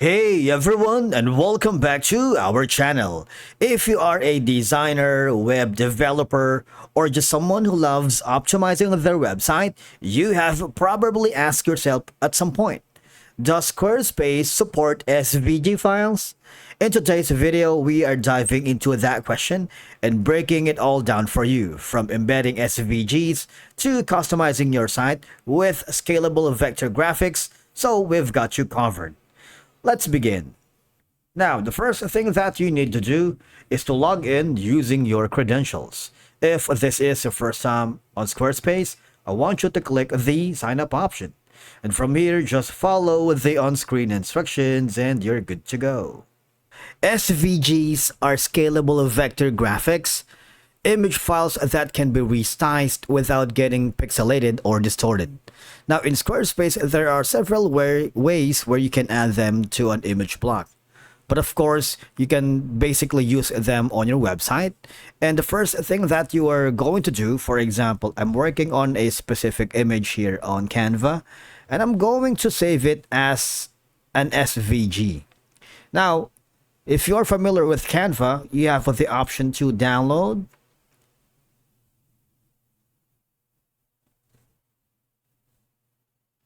Hey everyone, and welcome back to our channel. If you are a designer, web developer, or just someone who loves optimizing their website, you have probably asked yourself at some point, does Squarespace support SVG files? In today's video, we are diving into that question and breaking it all down for you, from embedding SVGs to customizing your site with scalable vector graphics, so we've got you covered. Let's begin. Now, the first thing that you need to do is to log in using your credentials. If this is your first time on Squarespace, I want you to click the sign up option. And from here, just follow the on-screen instructions and you're good to go. SVGs are scalable vector graphics, image files that can be resized without getting pixelated or distorted. Now in Squarespace, there are several ways where you can add them to an image block. But of course, you can basically use them on your website. And the first thing that you are going to do, for example, I'm working on a specific image here on Canva, and I'm going to save it as an SVG. Now, if you're familiar with Canva, you have the option to download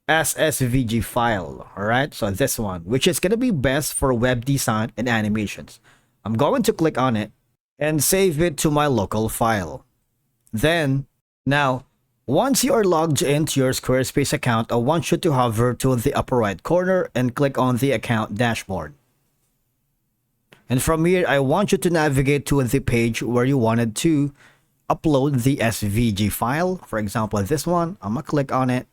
as SVG file. All right, so this one, which is going to be best for web design and animations. I'm going to click on it and save it to my local file. Then, now, once you are logged into your Squarespace account, I want you to hover to the upper right corner and click on the account dashboard. And from here, I want you to navigate to the page where you wanted to upload the SVG file. For example, this one, I'm going to click on it.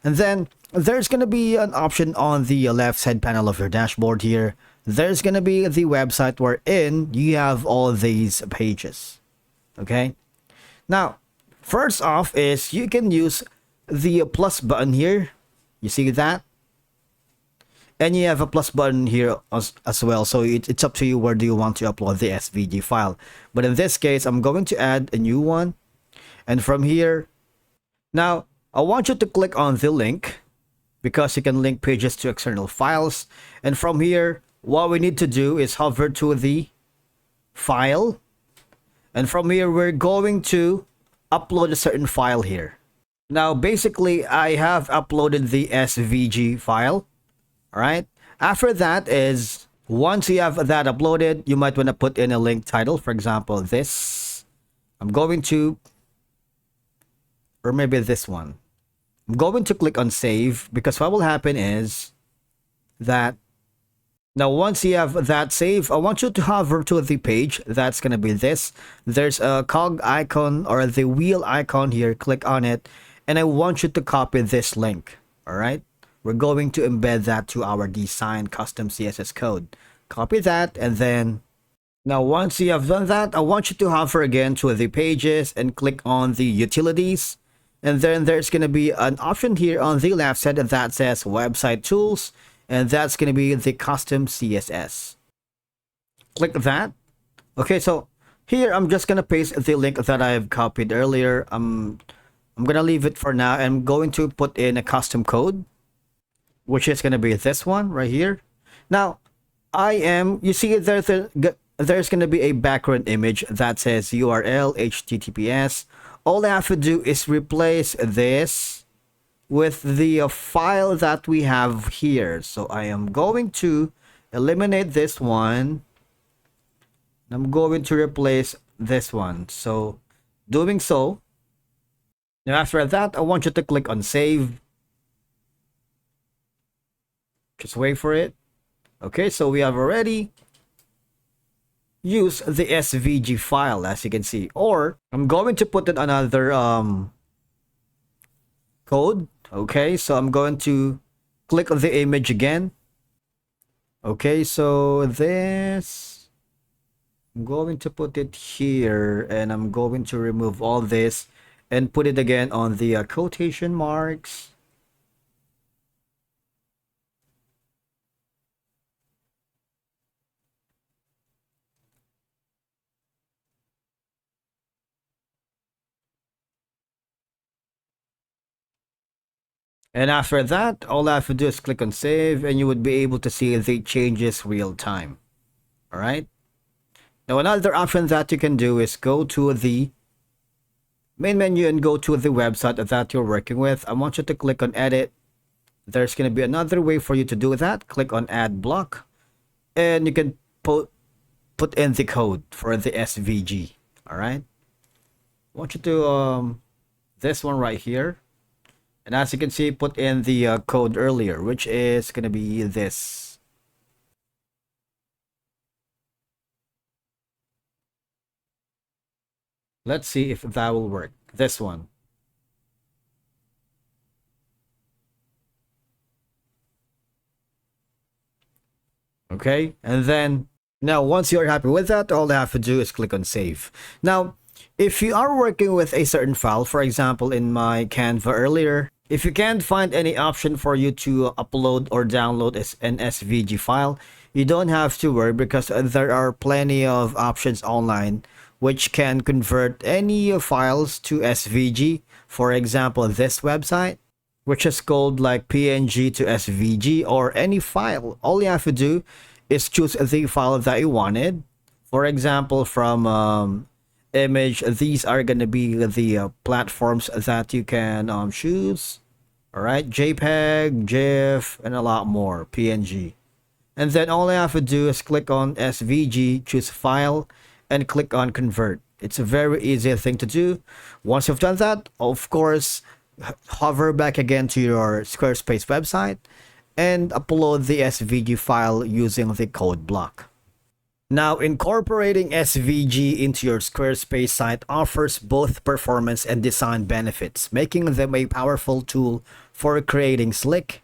And then there's going to be an option on the left side panel of your dashboard here. There's going to be the website wherein you have all these pages. Okay. Now, first off is you can use the plus button here. You see that? And you have a plus button here as well. So it's up to you where do you want to upload the SVG file. But in this case, I'm going to add a new one. And from here, now, I want you to click on the link because you can link pages to external files. And from here, what we need to do is hover to the file. And from here, we're going to upload a certain file here. Now, basically, I have uploaded the SVG file. All right. After that is, once you have that uploaded, you might want to put in a link title. For example, this. I'm going to, or maybe this one. I'm going to click on save because what will happen is that now once you have that save, I want you to hover to the page. That's going to be this. There's a cog icon or the wheel icon here. Click on it. And I want you to copy this link. All right. We're going to embed that to our design custom CSS code. Copy that. And then now once you have done that, I want you to hover again to the pages and click on the utilities. And then there's going to be an option here on the left side that says website tools. And that's going to be the custom CSS. Click that. Okay, so here I'm just going to paste the link that I've copied earlier. I'm going to leave it for now. I'm going to put in a custom code, which is going to be this one right here. Now, you see there's going to be a background image that says URL HTTPS. All I have to do is replace this with the file that we have here. So I am going to eliminate this one. I'm going to replace this one. So doing so, now after that, I want you to click on save. Just wait for it. Okay, so we have already use the SVG file, as you can see, or I'm going to put in another code. Okay, so I'm going to click on the image again. Okay, so this, I'm going to put it here and I'm going to remove all this and put it again on the quotation marks. And after that, all I have to do is click on save and you would be able to see the changes real time. All right. Now, another option that you can do is go to the main menu and go to the website that you're working with. I want you to click on edit. There's going to be another way for you to do that. Click on add block and you can put in the code for the SVG. All right. I want you to this one right here. And as you can see, put in the code earlier, which is going to be this. Let's see if that will work. This one. Okay, and then now once you're happy with that, all I have to do is click on save. Now, if you are working with a certain file, for example, in my Canva earlier, if you can't find any option for you to upload or download an SVG file, you don't have to worry because there are plenty of options online which can convert any files to SVG. For example, this website, which is called like PNG to SVG or any file. All you have to do is choose the file that you wanted. For example, from image, these are going to be the platforms that you can choose. All right, JPEG, GIF, and a lot more, PNG. And then all I have to do is click on SVG, choose file, and click on convert. It's a very easy thing to do. Once you've done that, of course, hover back again to your Squarespace website and upload the SVG file using the code block. Now, incorporating SVG into your Squarespace site offers both performance and design benefits, making them a powerful tool for creating slick,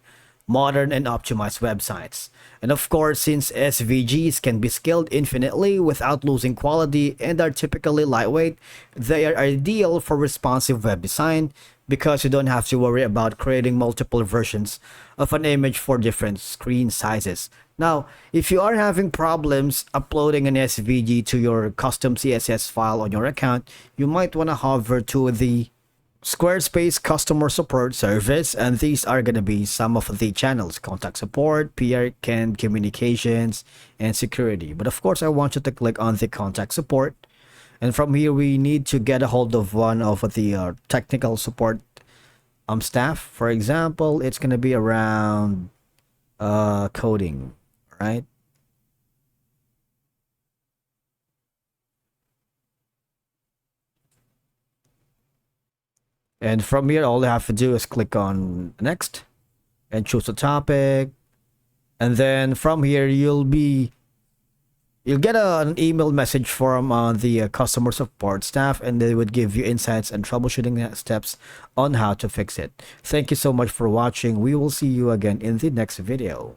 modern, and optimized websites. And of course, since SVGs can be scaled infinitely without losing quality and are typically lightweight, they are ideal for responsive web design because you don't have to worry about creating multiple versions of an image for different screen sizes. Now, if you are having problems uploading an SVG to your custom CSS file on your account, you might want to hover to the Squarespace customer support service, and these are going to be some of the channels: contact support, PR and communications, and security. But of course, I want you to click on the contact support, and from here we need to get a hold of one of the technical support staff. For example, it's going to be around coding, right? And from here, all you have to do is click on next and choose a topic. And then from here, you'll get an email message from the customer support staff, and they would give you insights and troubleshooting steps on how to fix it. Thank you so much for watching. We will see you again in the next video.